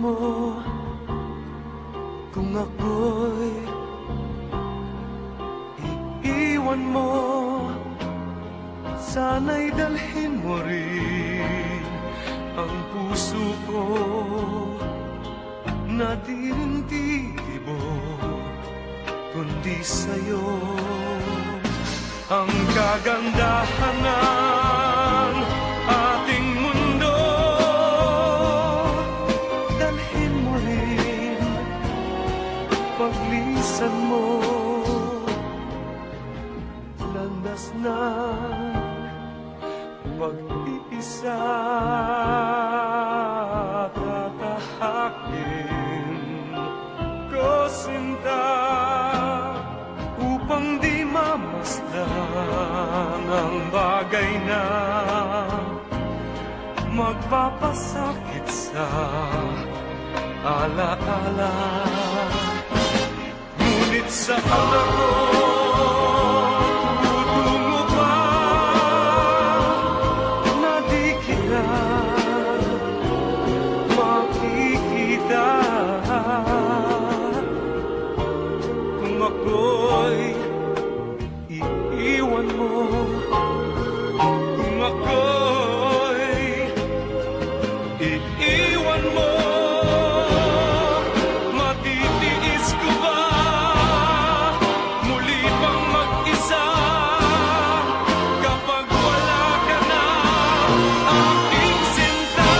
mo, kung ako'y iiwan mo, sana'y dalhin mo rin ang puso ko na di rin titibok, kundi sa'yo. Ang kagandahan ng ating mundo, dalhin mo rin paglisan mo, landas ng pag-iisa, tatahakin ko sinta, upang di mamasdan ang bagay na magpapasakit sa alaala. Ngunit sa ako tutungo pa na di kita makikita. Kung ako'y iiwan mo, kung ako'y iiwan mo, matitiis ko ba muli pang mag-isa kapag wala ka na, aking sinta?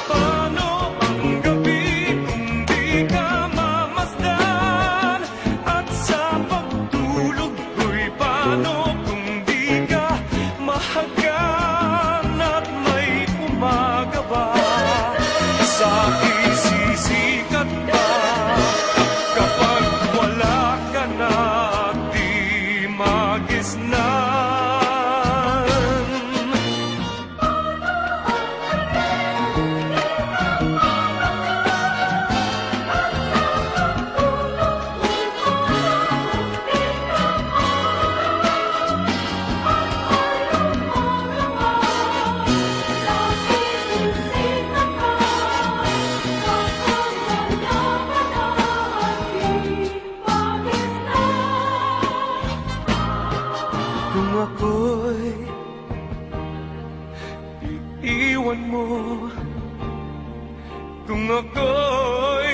Paano ang gabi kung di ka mamasdan, at sa pagtulog ko'y paano kung di ka mahagan, at may umaga ba sa isisikat ba kapag wala ka na, di magisnan? Kung ako'y iiwan mo, kung ako'y